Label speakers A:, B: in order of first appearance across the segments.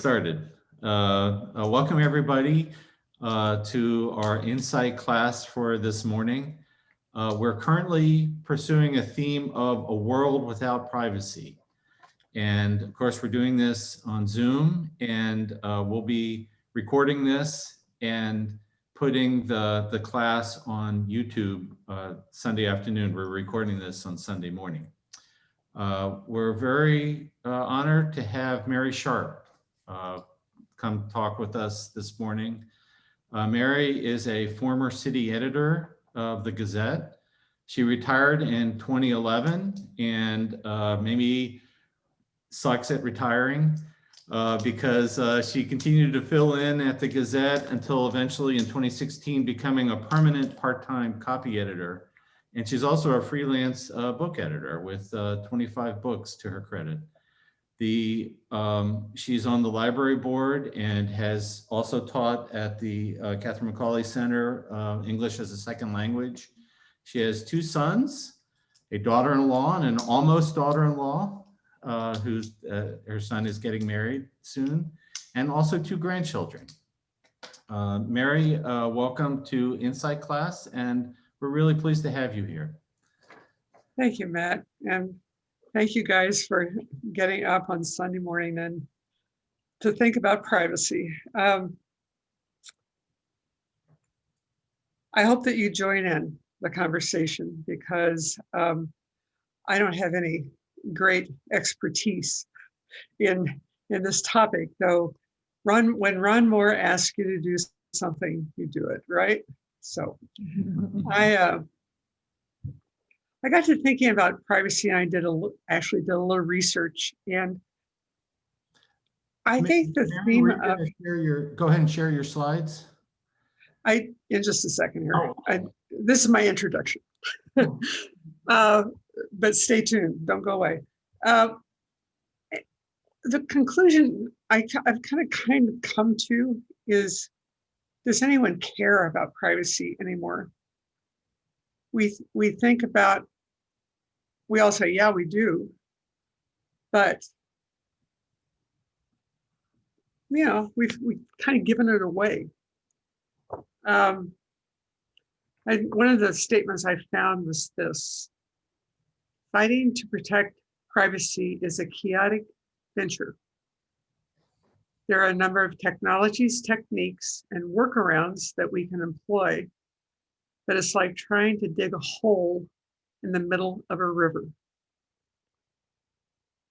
A: Started. Welcome everybody to our insight class for this morning. We're currently pursuing a theme of a world without privacy. And of course, we're doing this on Zoom, and we'll be recording this and putting the class on YouTube Sunday afternoon. We're recording this on Sunday morning. We're very honored to have Mary Sharp come talk with us this morning. Mary is a former city editor of the Gazette. She retired in 2011 and maybe sucks at retiring because she continued to fill in at the Gazette until eventually in 2016 becoming a permanent part-time copy editor. And she's also a freelance book editor with 25 books to her credit. She's on the library board and has also taught at the Catherine Macaulay Center English as a second language. She has two sons, a daughter-in-law and an almost daughter-in-law who's her son is getting married soon, and also two grandchildren. Mary, welcome to Insight class, and we're really pleased to have you here.
B: Thank you, Matt. And thank you guys for getting up on Sunday morning and to think about privacy. I hope that you join in the conversation because I don't have any great expertise in this topic, though. When Ron Moore asks you to do something, you do it, right? So I got to thinking about privacy, and I actually did a little research, and I think the theme of
A: go ahead and share your slides.
B: in just a second here.
A: Oh.
B: This is my introduction, but stay tuned. Don't go away. The conclusion I've kind of come to is: does anyone care about privacy anymore? We think about, we all say, yeah, we do. But, you know, we've kind of given it away. One of the statements I found was this: fighting to protect privacy is a chaotic venture. There are a number of technologies, techniques, and workarounds that we can employ, but it's like trying to dig a hole in the middle of a river.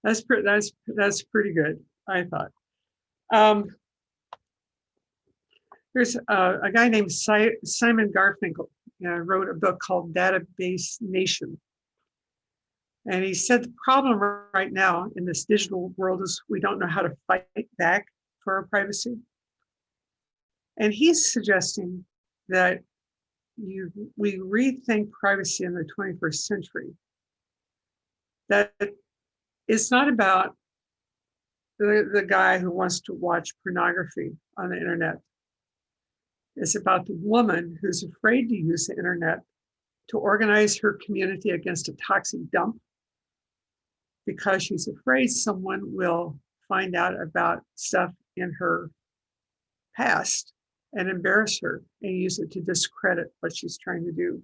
B: That's pretty good, I thought. There's a guy named Simon Garfinkel, wrote a book called Database Nation. And he said the problem right now in this digital world is we don't know how to fight back for our privacy. And he's suggesting that we rethink privacy in the 21st century. That it's not about the guy who wants to watch pornography on the internet. It's about the woman who's afraid to use the internet to organize her community against a toxic dump because she's afraid someone will find out about stuff in her past and embarrass her and use it to discredit what she's trying to do.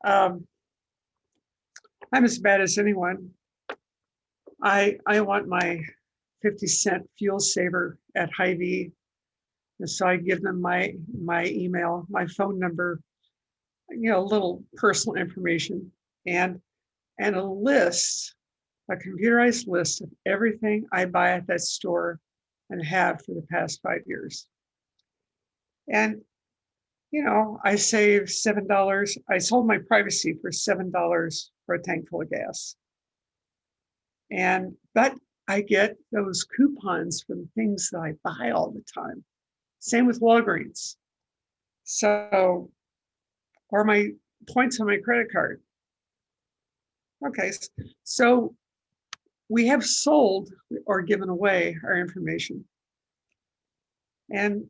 B: I'm as bad as anyone. I want my 50-cent fuel saver at Hy-Vee. And so I give them my email, my phone number, a little personal information, and a list, a computerized list of everything I buy at that store and have for the past 5 years. And, I saved $7. I sold my privacy for $7 for a tank full of gas. But I get those coupons for the things that I buy all the time. Same with Walgreens. So, or my points on my credit card. Okay, so we have sold or given away our information. And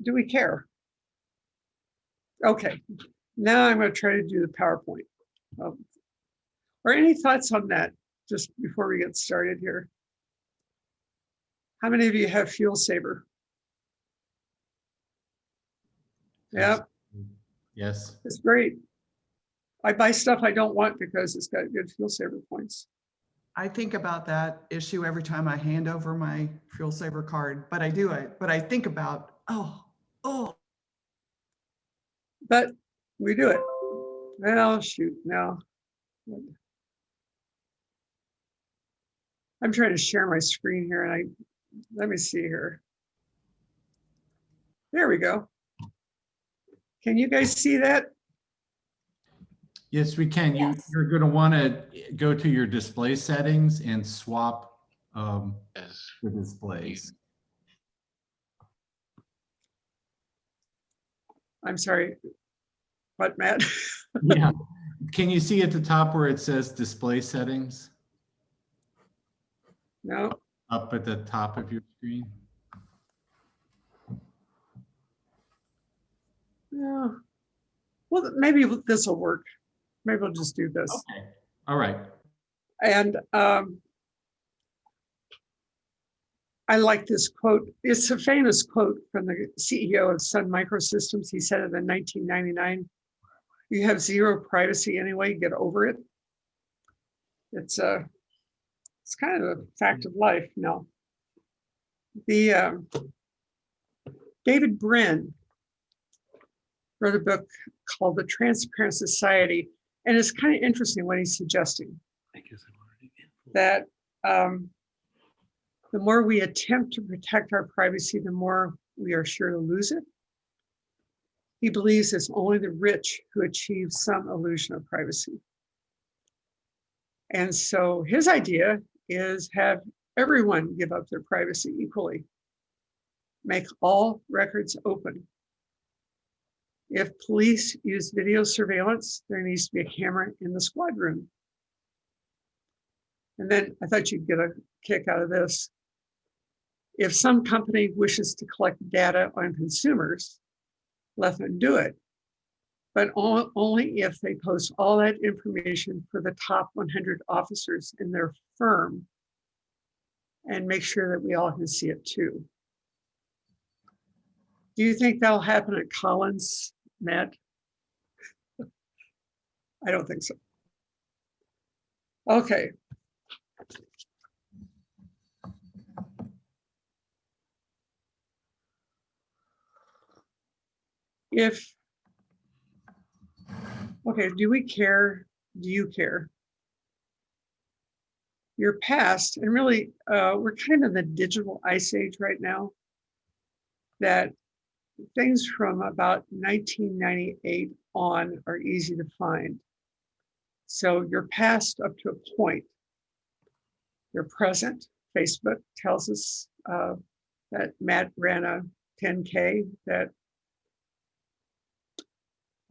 B: do we care? Okay, now I'm going to try to do the PowerPoint. Or any thoughts on that, just before we get started here? How many of you have Fuel Saver? Yeah,
A: Yes.
B: it's great. I buy stuff I don't want because it's got good Fuel Saver points.
C: I think about that issue every time I hand over my Fuel Saver card, but I think about, oh,
B: But we do it. Well, shoot, now. I'm trying to share my screen here and let me see here. There we go. Can you guys see that?
A: Yes, we can. You're going to want to go to your display settings and swap the displays.
B: I'm sorry. What, Matt?
A: Yeah. Can you see at the top where it says display settings?
B: No.
A: Up at the top of your screen?
B: Yeah. Well, maybe this will work. Maybe I'll just do this.
A: Okay. All right.
B: And I like this quote. It's a famous quote from the CEO of Sun Microsystems. He said it in 1999. You have zero privacy anyway, get over it. It's kind of a fact of life. No. The David Brin wrote a book called The Transparent Society. And it's kind of interesting what he's suggesting. That the more we attempt to protect our privacy, the more we are sure to lose it. He believes it's only the rich who achieve some illusion of privacy. And so his idea is have everyone give up their privacy equally. Make all records open. If police use video surveillance, there needs to be a camera in the squad room. And then I thought you'd get a kick out of this. If some company wishes to collect data on consumers, let them do it, but only if they post all that information for the top 100 officers in their firm and make sure that we all can see it too. Do you think that'll happen at Collins, Matt? I don't think so. Okay. Okay, do we care? Do you care? Your past, and really, we're kind of in the digital ice age right now, that things from about 1998 on are easy to find. So your past up to a point. Your present, Facebook tells us that Matt ran a 10K that.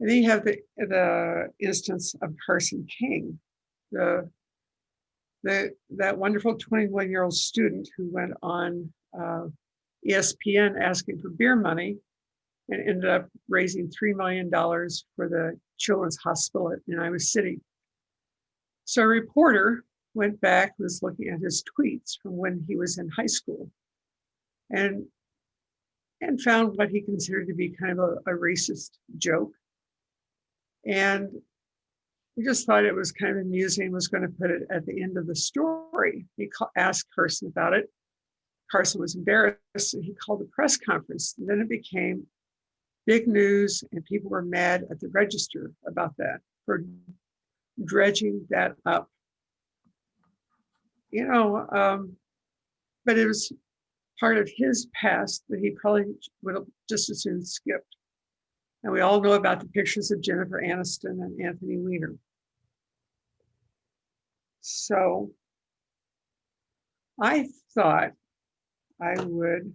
B: And then you have the instance of Carson King, that wonderful 21-year-old student who went on ESPN asking for beer money and ended up raising $3 million for the Children's Hospital in Iowa City. So a reporter went back, was looking at his tweets from when he was in high school and found what he considered to be kind of a racist joke. And we just thought it was kind of amusing, was going to put it at the end of the story. He asked Carson about it. Carson was embarrassed and he called a press conference. And then it became big news and people were mad at the Register about that, for dredging that up. You know, but it was part of his past that he probably would have just as soon skipped. And we all know about the pictures of Jennifer Aniston and Anthony Weiner. So I thought I would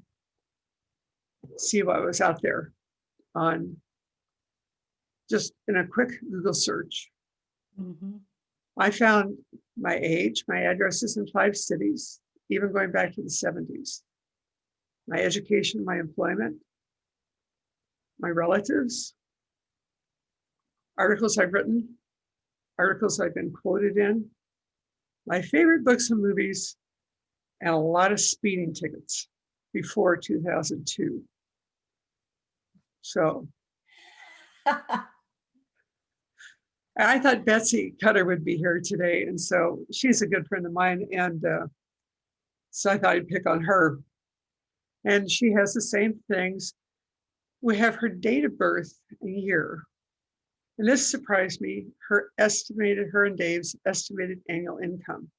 B: see what was out there on just in a quick Google search.
C: Mm-hmm.
B: I found my age, my addresses in 5 cities, even going back to the 70s, my education, my employment, my relatives, articles I've written, articles I've been quoted in, my favorite books and movies, and a lot of speeding tickets before 2002. So I thought Betsy Cutter would be here today. And so she's a good friend of mine. And so I thought I'd pick on her. And she has the same things. We have her date of birth and year. And this surprised me, her and Dave's estimated annual income.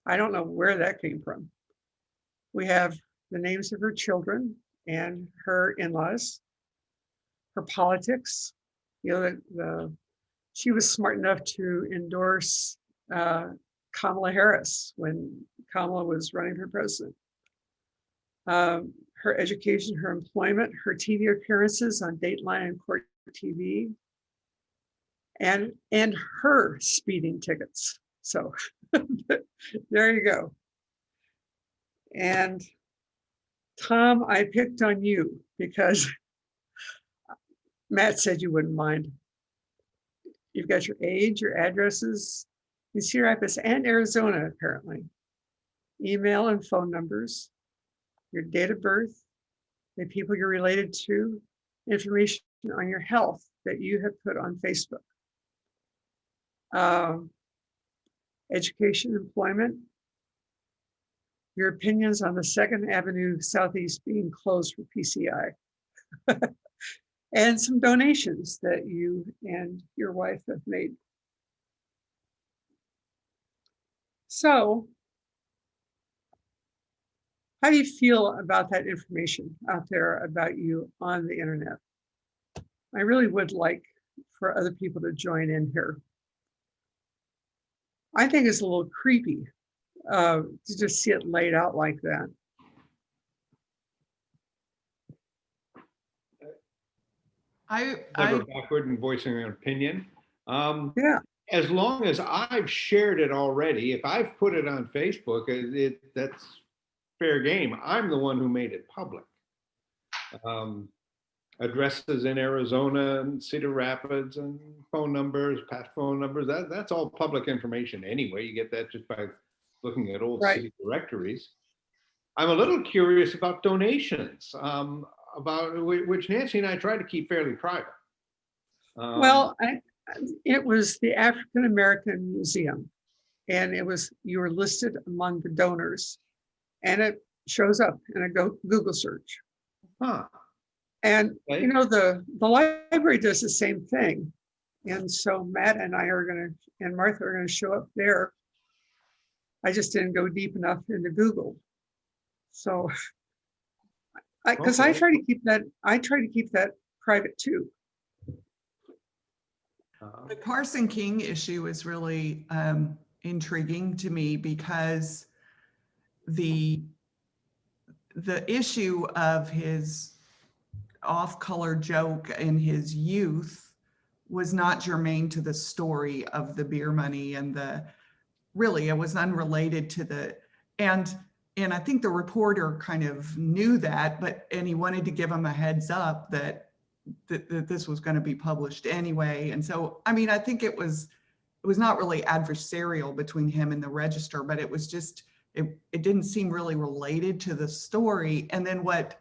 B: I don't know where that came from. We have the names of her children and her in-laws, her politics. You know, she was smart enough to endorse Kamala Harris when Kamala was running for president. Her education, her employment, her TV appearances on Dateline and Court TV, and her speeding tickets. So there you go. And Tom, I picked on you because Matt said you wouldn't mind. You've got your age, your addresses, your Sirius and Arizona, apparently. Email and phone numbers, your date of birth, the people you're related to, information on your health that you have put on Facebook. Education, employment, your opinions on the 2nd Avenue Southeast being closed for PCI. And some donations that you and your wife have made. So, how do you feel about that information out there about you on the internet? I really would like for other people to join in here. I think it's a little creepy to just see it laid out like that.
D: Never backward in voicing an opinion.
B: Yeah.
D: As long as I've shared it already, if I've put it on Facebook, that's fair game. I'm the one who made it public. Addresses in Arizona and Cedar Rapids and phone numbers, past phone numbers, that's all public information anyway. You get that just by looking at old city directories. I'm a little curious about donations. About which Nancy and I try to keep fairly private.
B: Well, it was the African American Museum, and you were listed among the donors, and it shows up in a Google search.
D: Huh.
B: And
D: Okay.
B: you know, the library does the same thing, and so Matt and I and Martha are going to show up there. I just didn't go deep enough into Google, so. Because I try to keep that private too.
C: The Carson King issue is really intriguing to me because the issue of his off-color joke in his youth was not germane to the story of the beer money and really it was unrelated to and I think the reporter kind of knew that, and he wanted to give him a heads up that this was going to be published anyway. And so, I mean, I think it was not really adversarial between him and the Register, but it was just, it didn't seem really related to the story. And then what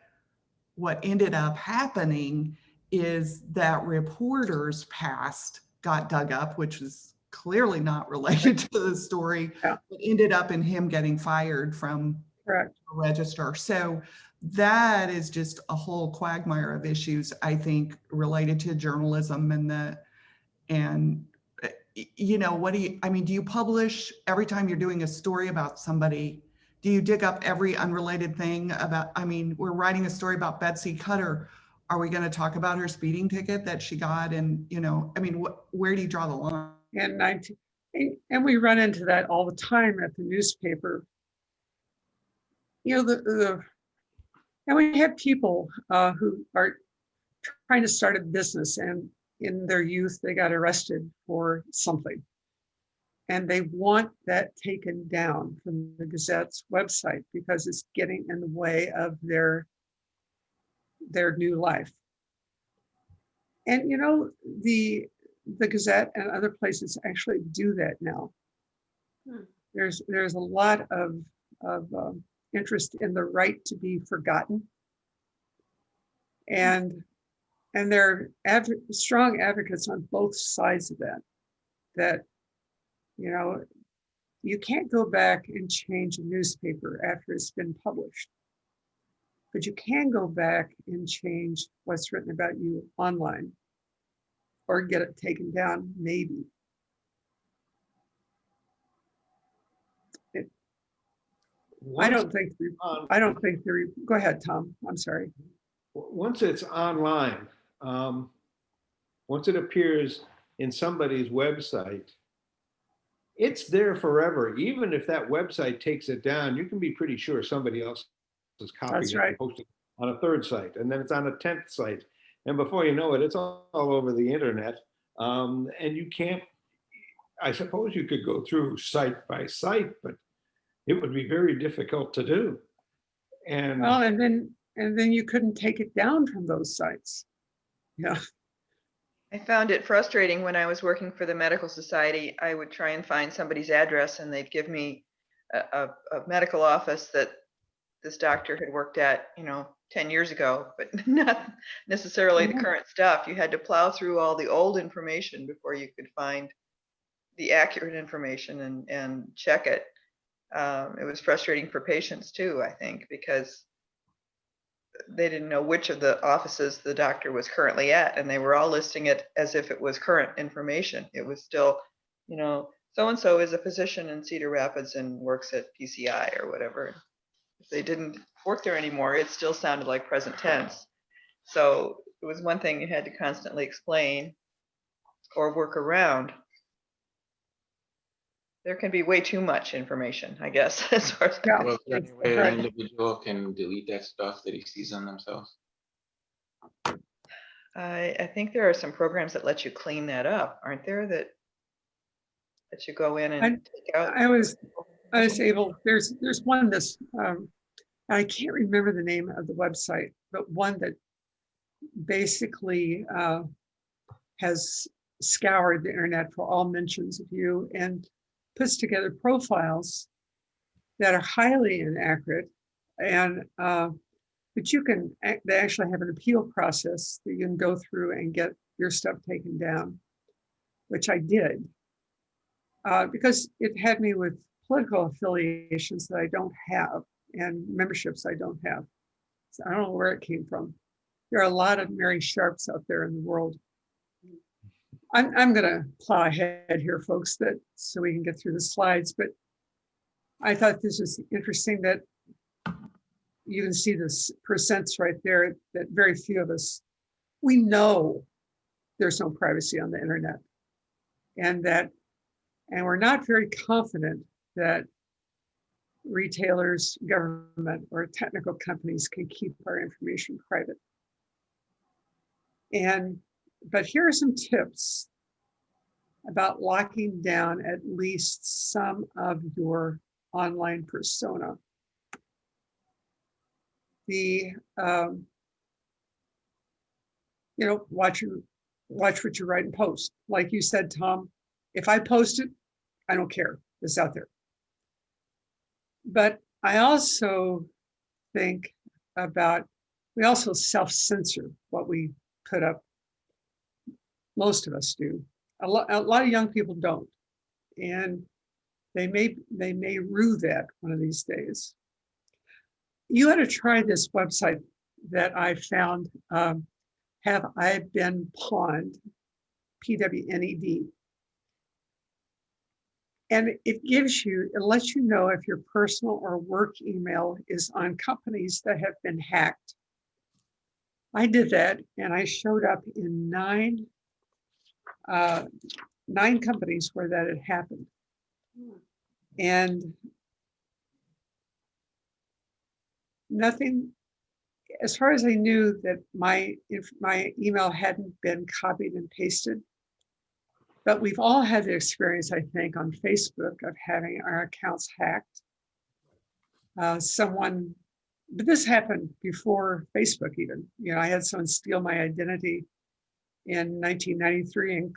C: ended up happening is that reporter's past got dug up, which was clearly not related to the story, but ended up in him getting fired from the Register. So that is just a whole quagmire of issues, I think, related to journalism and you know, do you publish every time you're doing a story about somebody? Do you dig up every unrelated thing about, we're writing a story about Betsy Cutter. Are we going to talk about her speeding ticket that she got? And, where do you draw the line?
B: And we run into that all the time at the newspaper. And we have people who are trying to start a business, and in their youth they got arrested for something, and they want that taken down from the Gazette's website because it's getting in the way of their new life. And the Gazette and other places actually do that now. There's a lot of of interest in the right to be forgotten. And there are strong advocates on both sides of that, you know, you can't go back and change a newspaper after it's been published, but you can go back and change what's written about you online or get it taken down, maybe. I don't think, go ahead, Tom, I'm sorry.
D: Once it's online, once it appears in somebody's website, it's there forever. Even if that website takes it down, you can be pretty sure somebody else is copying
B: That's
D: it
B: right.
D: and posting it on a third site, and then it's on a 10th site. And before you know it, it's all over the internet. And you can't, I suppose you could go through site by site, but it would be very difficult to do. And
B: Well, and then you couldn't take it down from those sites. Yeah.
E: I found it frustrating when I was working for the medical society. I would try and find somebody's address and they'd give me a medical office that this doctor had worked at, 10 years ago, but not necessarily the current stuff. You had to plow through all the old information before you could find the accurate information and check it. It was frustrating for patients too, I think, because they didn't know which of the offices the doctor was currently at, and they were all listing it as if it was current information. It was still, so-and-so is a physician in Cedar Rapids and works at PCI or whatever. If they didn't work there anymore, it still sounded like present tense. So it was one thing you had to constantly explain or work around. There can be way too much information, I guess, as far as
B: Yeah.
F: Well, is there any way an individual can delete that stuff that he sees on themselves?
E: I think there are some programs that let you clean that up, aren't there? That you go in and take out.
B: I was able. There's one that's I can't remember the name of the website, but one that basically has scoured the internet for all mentions of you and puts together profiles that are highly inaccurate, and but they actually have an appeal process that you can go through and get your stuff taken down, which I did because it had me with political affiliations that I don't have and memberships I don't have. So I don't know where it came from. There are a lot of Mary Sharps out there in the world. I'm going to plow ahead here, folks, so we can get through the slides. But I thought this was interesting that you can see this percents right there, that very few of us, we know there's no privacy on the internet, and we're not very confident that retailers, government, or technical companies can keep our information private. But here are some tips about locking down at least some of your online persona. Watch what you write and post. Like you said, Tom, if I post it, I don't care. It's out there. But I also think we also self-censor what we put up. Most of us do. A lot of young people don't, and they may rue that one of these days. You ought to try this website that I found. Have I been pawned? PWNED. And it lets you know if your personal or work email is on companies that have been hacked. I did that, and I showed up in 9 companies where that had happened. And nothing, as far as I knew, that my email hadn't been copied and pasted. But we've all had the experience, I think, on Facebook of having our accounts hacked. But this happened before Facebook even. I had someone steal my identity in 1993, and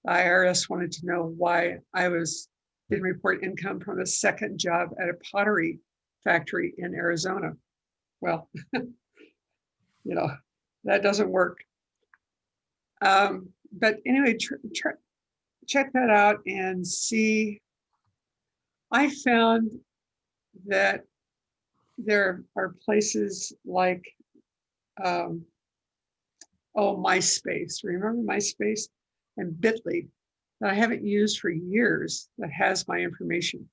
B: the IRS wanted to know why I was didn't report income from a second job at a pottery factory in Arizona. Well, that doesn't work. But anyway, check that out and see. I found that there are places like, MySpace. Remember MySpace? And Bitly that I haven't used for years that has my information.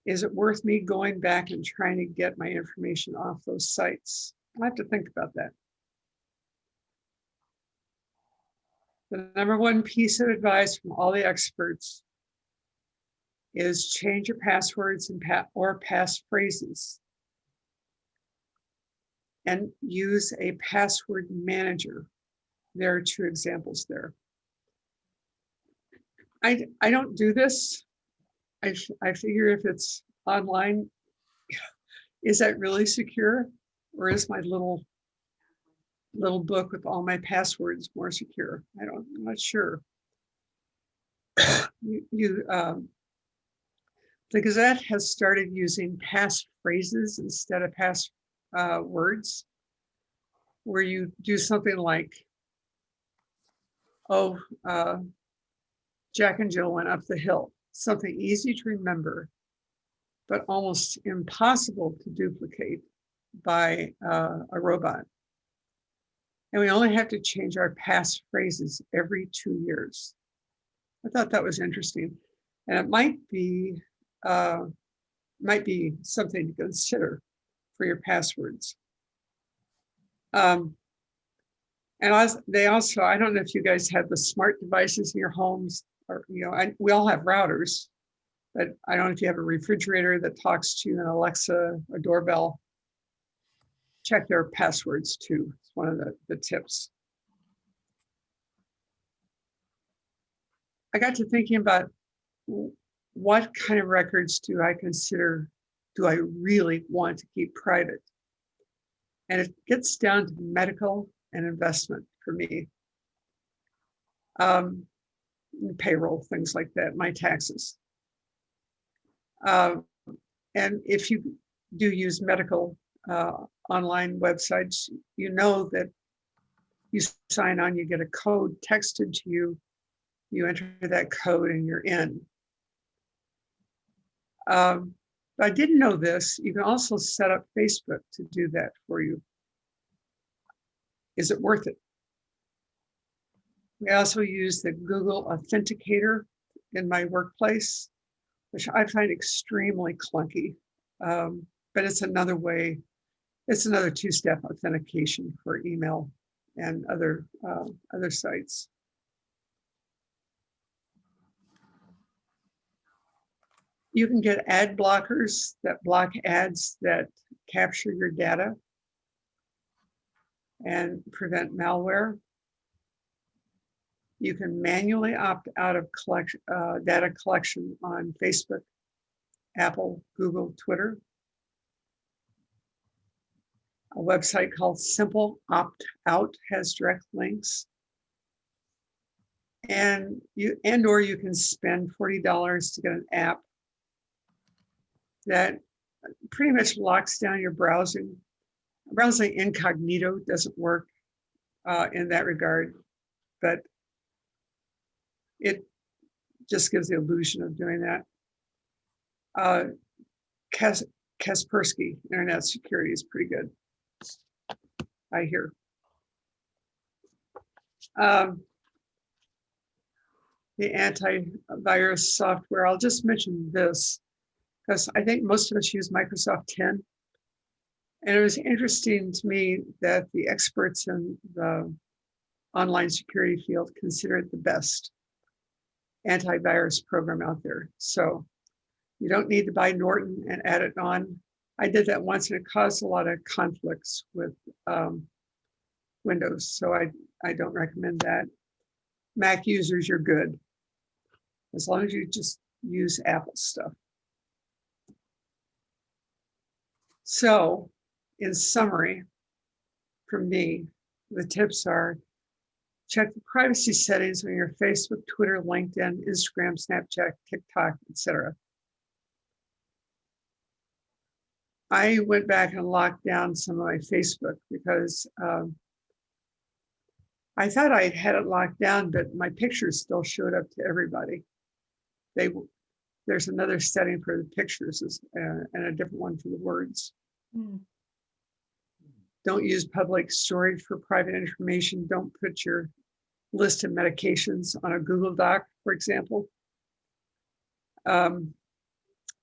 B: Is it worth me going back and trying to get my information off those sites? I have to think about that. The number one piece of advice from all the experts is change your passwords and or passphrases and use a password manager. There are 2 examples there. I don't do this. I figure if it's online, is that really secure? Or is my little book with all my passwords more secure? I'm not sure. The Gazette has started using passphrases instead of words, where you do something like, Jack and Jill went up the hill. Something easy to remember, but almost impossible to duplicate by a robot. And we only have to change our passphrases every 2 years. I thought that was interesting. And it might be something to consider for your passwords. And they also, I don't know if you guys have the smart devices in your homes, or, we all have routers, but I don't know if you have a refrigerator that talks to you, an Alexa, a doorbell. Check their passwords too. It's one of the tips. I got to thinking about what kind of records do I really want to keep private? And it gets down to medical and investment for me. Payroll, things like that, my taxes. And if you do use medical online websites, you know that you sign on, you get a code texted to you, you enter that code and you're in. I didn't know this. You can also set up Facebook to do that for you. Is it worth it? We also use the Google Authenticator in my workplace, which I find extremely clunky, but it's another way. It's another 2-step authentication for email and other sites. You can get ad blockers that block ads that capture your data and prevent malware. You can manually opt out of data collection on Facebook, Apple, Google, Twitter. A website called Simple Opt Out has direct links. And or you can spend $40 to get an app that pretty much locks down your browsing. Browsing incognito doesn't work in that regard, but it just gives the illusion of doing that. Kaspersky Internet Security is pretty good, I hear. The antivirus software, I'll just mention this because I think most of us use Microsoft 10. And it was interesting to me that the experts in the online security field consider it the best antivirus program out there. So you don't need to buy Norton and add it on. I did that once and it caused a lot of conflicts with Windows. So I don't recommend that. Mac users, you're good. As long as you just use Apple stuff. So in summary, from me, the tips are Check the privacy settings on your Facebook, Twitter, LinkedIn, Instagram, Snapchat, TikTok, etc. I went back and locked down some of my Facebook because I thought I had it locked down, but my pictures still showed up to everybody. There's another setting for the pictures and a different one for the words. Don't use public storage for private information. Don't put your list of medications on a Google Doc, for example.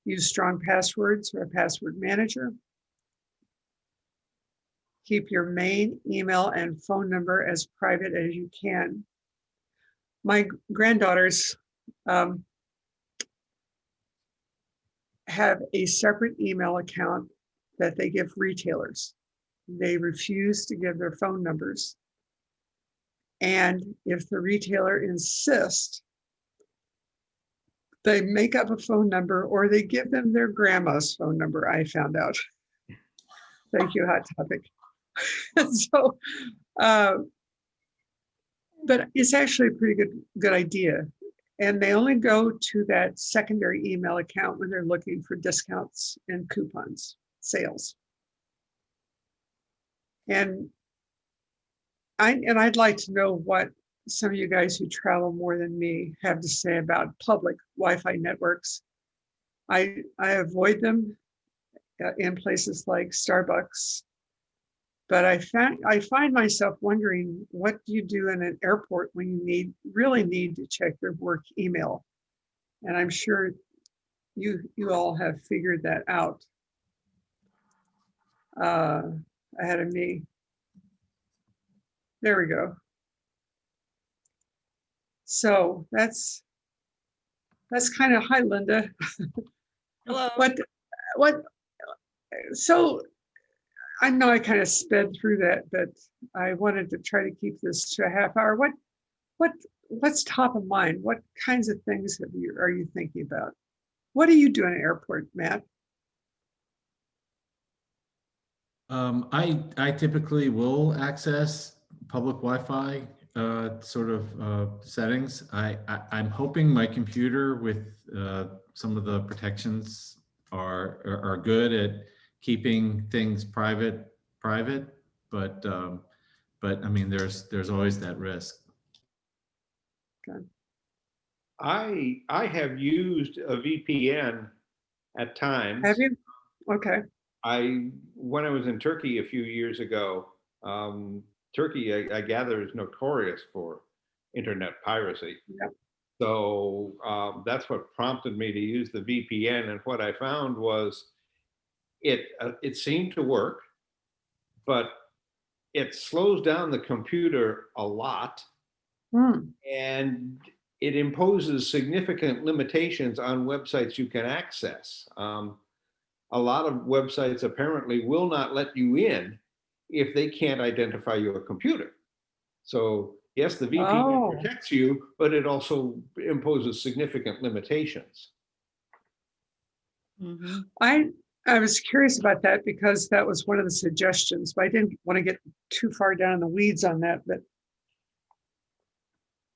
B: Use strong passwords or a password manager. Keep your main email and phone number as private as you can. My granddaughters have a separate email account that they give retailers. They refuse to give their phone numbers. And if the retailer insists, they make up a phone number or they give them their grandma's phone number, I found out. Thank you, Hot Topic. So, but it's actually a pretty good idea. And they only go to that secondary email account when they're looking for discounts and coupons, sales. And I'd like to know what some of you guys who travel more than me have to say about public Wi-Fi networks. I avoid them in places like Starbucks, but I find myself wondering, what do you do in an airport when you really need to check your work email? And I'm sure you all have figured that out ahead of me. There we go. So that's kind of, hi, Linda.
G: Hello.
B: What, so I know I kind of sped through that, but I wanted to try to keep this to a half hour. What's top of mind? What kinds of things are you thinking about? What do you do in an airport, Matt?
A: I typically will access public Wi-Fi sort of settings. I'm hoping my computer with some of the protections are good at keeping things private, but I mean, there's always that risk.
B: Okay.
D: I have used a VPN at times.
B: Have you? Okay.
D: When I was in Turkey a few years ago, Turkey, I gather, is notorious for internet piracy.
B: Yep.
D: So that's what prompted me to use the VPN. And what I found was it seemed to work, but it slows down the computer a lot. And it imposes significant limitations on websites you can access. A lot of websites apparently will not let you in if they can't identify your computer. So yes, the VPN protects you, but it also imposes significant limitations.
G: Mm-hmm.
B: I was curious about that because that was one of the suggestions, but I didn't want to get too far down in the weeds on that. But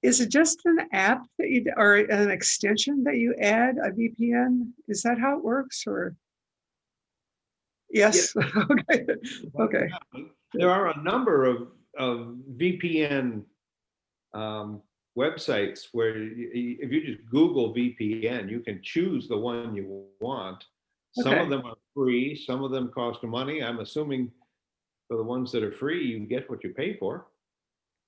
B: is it just an app that you, or an extension that you add a VPN? Is that how it works, or? Yes. Yeah. Okay. Okay.
D: There are a number of VPN websites where if you just Google VPN, you can choose the one you want. Some of them are free, some of them cost money. I'm assuming for the ones that are free, you get what you pay for.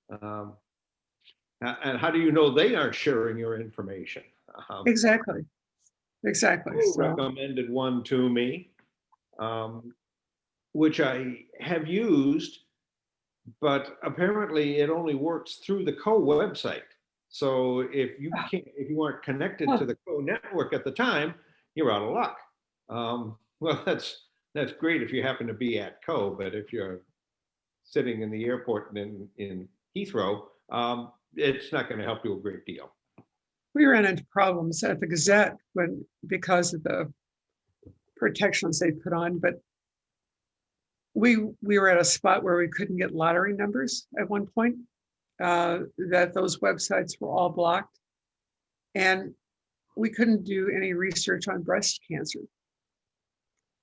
D: And how do you know they aren't sharing your information?
B: Exactly. Exactly.
D: So recommended one to me, which I have used, but apparently it only works through the Co website. So if you aren't connected to the Co network at the time, you're out of luck. Well, that's great if you happen to be at Co, but if you're sitting in the airport in Heathrow, it's not going to help you a great deal.
B: We ran into problems at the Gazette because of the protections they put on, but we were at a spot where we couldn't get lottery numbers at one point. that those websites were all blocked. And we couldn't do any research on breast cancer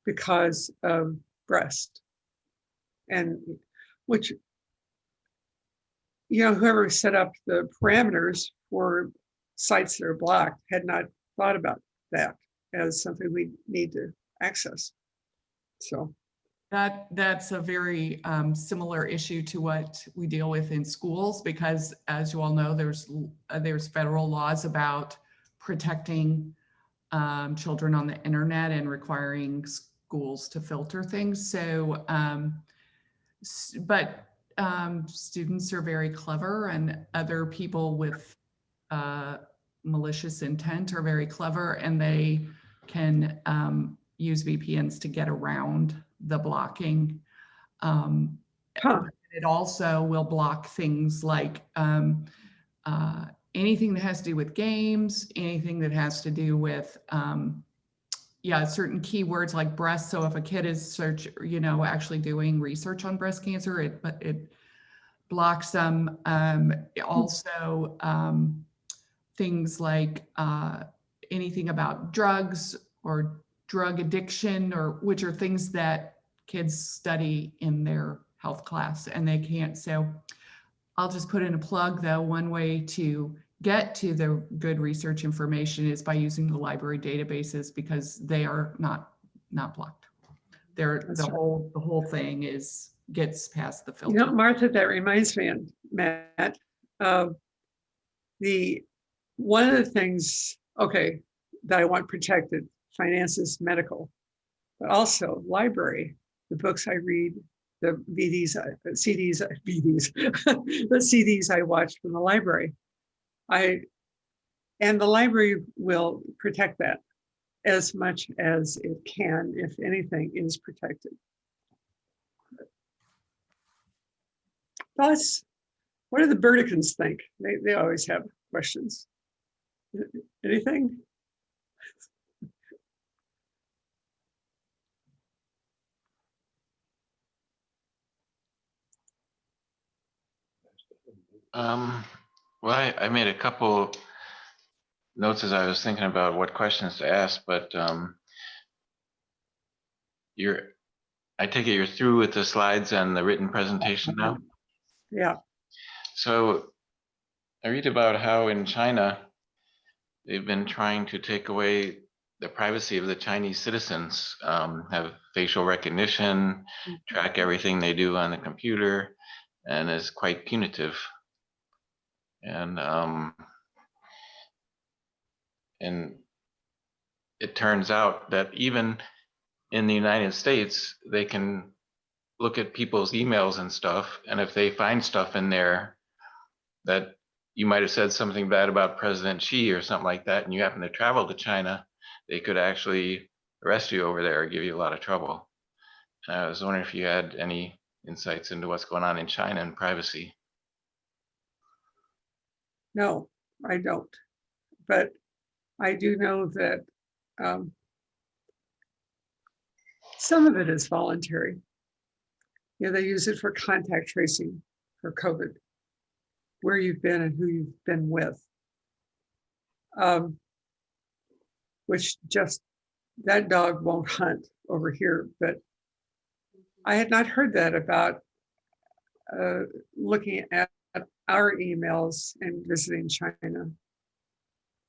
B: because of breast. And which, whoever set up the parameters for sites that are blocked had not thought about that as something we need to access. So
C: That's a very similar issue to what we deal with in schools, because as you all know, there's federal laws about protecting children on the internet and requiring schools to filter things. So, but students are very clever, and other people with malicious intent are very clever, and they can use VPNs to get around the blocking. It also will block things like anything that has to do with games, anything that has to do with certain keywords like breast. So if a kid is actually doing research on breast cancer, it blocks them. Also things like anything about drugs or drug addiction, or which are things that kids study in their health class and they can't. So I'll just put in a plug though. One way to get to the good research information is by using the library databases, because they are not blocked. The whole thing gets past the filter.
B: Martha, that reminds me, and Matt, one of the things, that I want protected, finances, medical, but also library, the books I read, the the CDs I watch from the library. And the library will protect that as much as it can, if anything is protected. Thoughts? What do the Burdeckins think? They always have questions. Anything?
F: Well, I made a couple notes as I was thinking about what questions to ask, but I take it you're through with the slides and the written presentation now?
B: Yeah.
F: So I read about how in China, they've been trying to take away the privacy of the Chinese citizens, have facial recognition, track everything they do on the computer, and is quite punitive. And it turns out that even in the United States, they can look at people's emails and stuff, and if they find stuff in there that you might have said something bad about President Xi or something like that, and you happen to travel to China, they could actually arrest you over there or give you a lot of trouble. And I was wondering if you had any insights into what's going on in China and privacy.
B: No, I don't. But I do know that some of it is voluntary. They use it for contact tracing for COVID, where you've been and who you've been with. Which just, that dog won't hunt over here, but I had not heard that about looking at our emails and visiting China.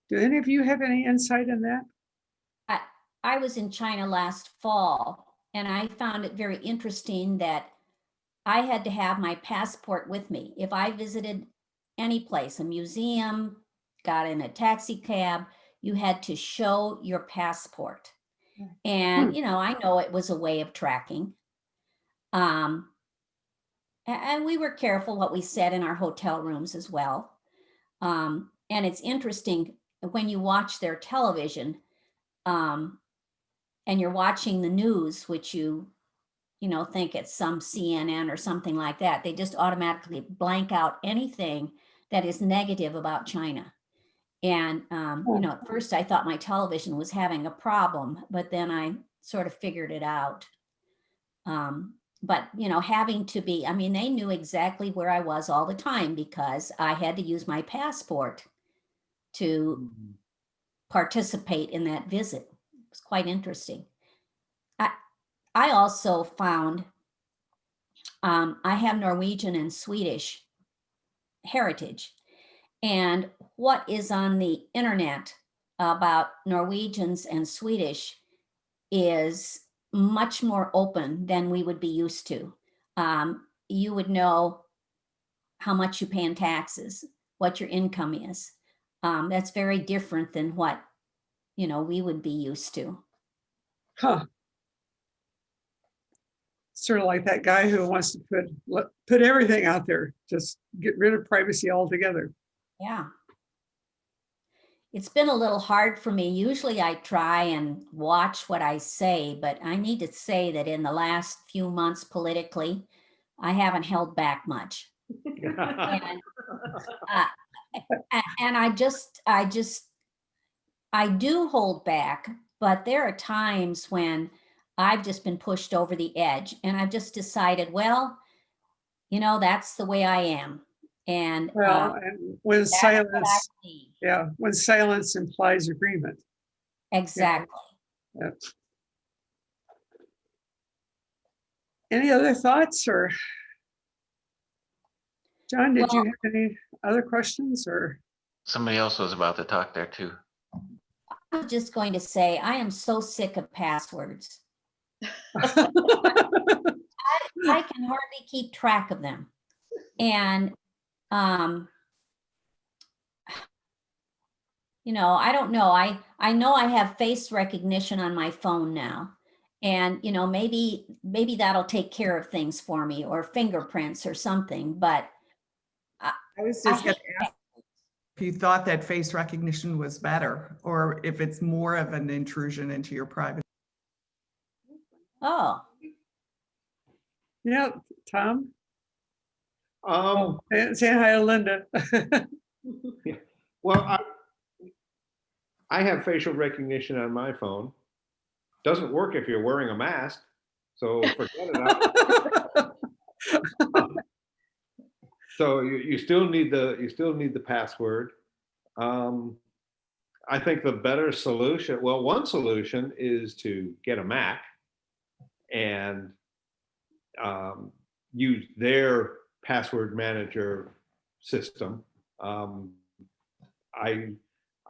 B: Do any of you have any insight in that?
G: I was in China last fall, and I found it very interesting that I had to have my passport with me. If I visited any place, a museum, got in a taxi cab, you had to show your passport. And, I know it was a way of tracking. And we were careful what we said in our hotel rooms as well. And it's interesting when you watch their television, and you're watching the news, which you think it's some CNN or something like that, they just automatically blank out anything that is negative about China. And, at first I thought my television was having a problem, but then I sort of figured it out. but having to be, I mean, they knew exactly where I was all the time because I had to use my passport to participate in that visit. It was quite interesting. I also found I have Norwegian and Swedish heritage. And what is on the internet about Norwegians and Swedish is much more open than we would be used to. You would know how much you pay in taxes, what your income is. That's very different than what we would be used to.
B: Huh. Sort of like that guy who wants to put everything out there, just get rid of privacy altogether.
G: Yeah. It's been a little hard for me. Usually I try and watch what I say, but I need to say that in the last few months politically, I haven't held back much. And, and I do hold back, but there are times when I've just been pushed over the edge and I've just decided, well, that's the way I am. And
B: Well, and when silence, when silence implies agreement.
G: exactly.
B: Yeah. Any other thoughts, or John, did you have any other questions, or?
F: Somebody else was about to talk there too.
G: I'm just going to say, I am so sick of passwords. I can hardly keep track of them. And, I don't know. I know I have face recognition on my phone now. And, maybe that'll take care of things for me, or fingerprints or something, but
C: I was just going to ask if you thought that face recognition was better, or if it's more of an intrusion into your privacy.
G: Oh.
B: Yeah, Tom?
D: Um,
B: Say hi to Linda.
D: well, I have facial recognition on my phone. Doesn't work if you're wearing a mask, so forget it. So you still need the password. I think the better solution, well, one solution is to get a Mac and use their password manager system. I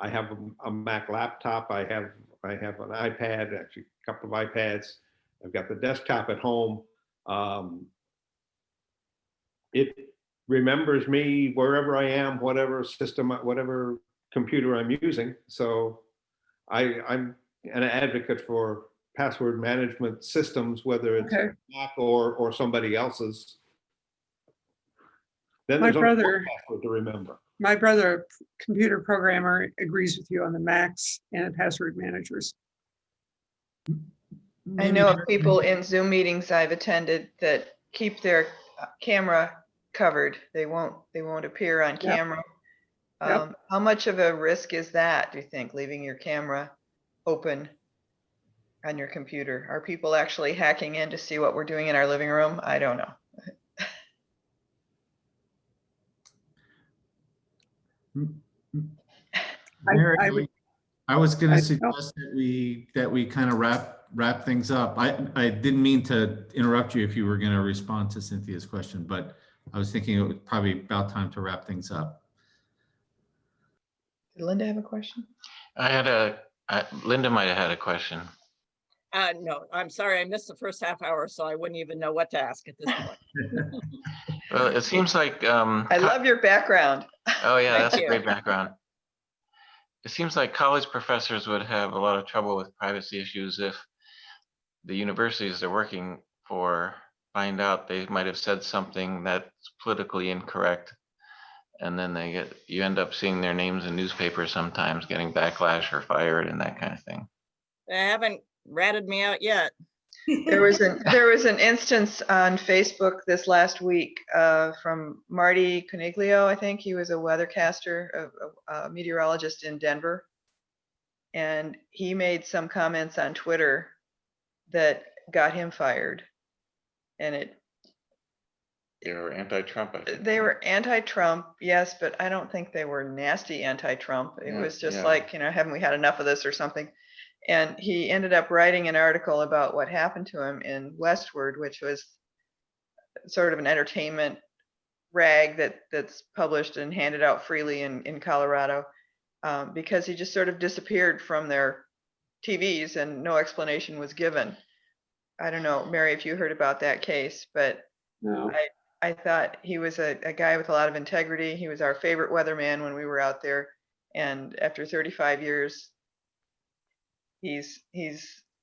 D: have a Mac laptop. I have an iPad, actually a couple of iPads. I've got the desktop at home. It remembers me wherever I am, whatever system, whatever computer I'm using. So I'm an advocate for password management systems, whether it's Mac or somebody else's. Then there's only one password to remember.
B: My brother, computer programmer, agrees with you on the Macs and password managers.
E: I know of people in Zoom meetings I've attended that keep their camera covered. They won't appear on camera. How much of a risk is that, do you think, leaving your camera open on your computer? Are people actually hacking in to see what we're doing in our living room? I don't know.
A: Mary, I was going to suggest that we kind of wrap things up. I didn't mean to interrupt you if you were going to respond to Cynthia's question, but I was thinking it was probably about time to wrap things up.
E: Did Linda have a question?
F: Linda might have had a question.
H: No, I'm sorry. I missed the first half hour, so I wouldn't even know what to ask at this point.
F: Well, it seems like
E: I love your background.
F: Oh yeah, that's a great background. It seems like college professors would have a lot of trouble with privacy issues if the universities they're working for find out they might have said something that's politically incorrect, and then you end up seeing their names in newspapers sometimes, getting backlash or fired and that kind of thing.
H: They haven't ratted me out yet.
E: There was an instance on Facebook this last week from Marty Coniglio. I think he was a weathercaster, a meteorologist in Denver, and he made some comments on Twitter that got him fired. And it,
F: They were anti-Trump, I think.
E: they were anti-Trump, yes, but I don't think they were nasty anti-Trump. It
F: Yeah,
E: was just
F: yeah.
E: like, haven't we had enough of this or something? And he ended up writing an article about what happened to him in Westward, which was sort of an entertainment rag that's published and handed out freely in Colorado, because he just sort of disappeared from their TVs and no explanation was given. I don't know, Mary, if you heard about that case, but
B: No,
E: I thought he was a guy with a lot of integrity. He was our favorite weatherman when we were out there. And after 35 years, he's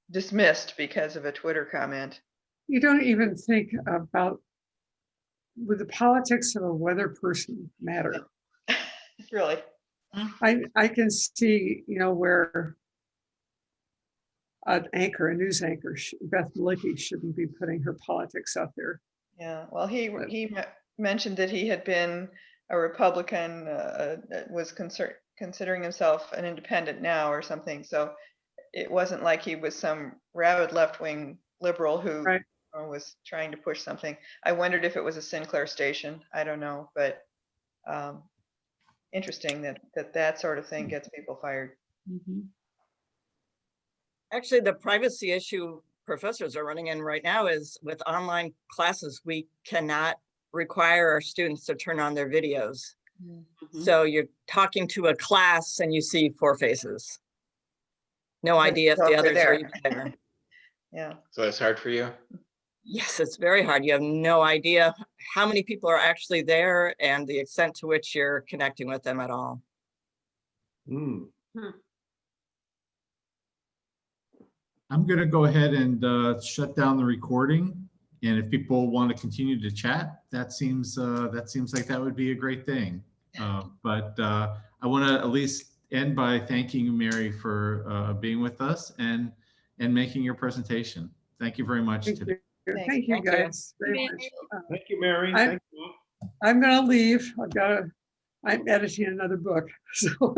E: dismissed because of a Twitter comment.
B: you don't even think about, would the politics of a weather person matter?
E: Really?
B: I can see, where a news anchor, Beth Malicki, shouldn't be putting her politics out there.
E: Yeah. Well, he mentioned that he had been a Republican, was considering himself an independent now or something. So it wasn't like he was some rabid left-wing liberal who
B: Right.
E: was trying to push something. I wondered if it was a Sinclair station. I don't know, but interesting that sort of thing gets people fired.
B: Mhm.
H: Actually, the privacy issue professors are running in right now is with online classes, we cannot require our students to turn on their videos.
G: Mhm.
H: So you're talking to a class and you see 4 faces. No
E: But
H: idea if
E: well,
H: the
E: if they're
H: others are
E: there.
H: even there.
E: Yeah.
F: So that's hard for you?
H: Yes, it's very hard. You have no idea how many people are actually there and the extent to which you're connecting with them at all.
D: Hmm.
A: I'm going to go ahead and shut down the recording. And if people want to continue to chat, that seems like that would be a great thing. But I want to at least end by thanking you, Mary, for being with us and making your presentation. Thank you very much
B: Thank
A: today.
B: you.
E: Thanks.
B: Thank you,
H: Thank you.
B: guys, very
G: Thank
B: much.
D: Thank you, Mary.
B: I-
D: Thank you all.
B: I'm gonna leave. I'm editing another book, so.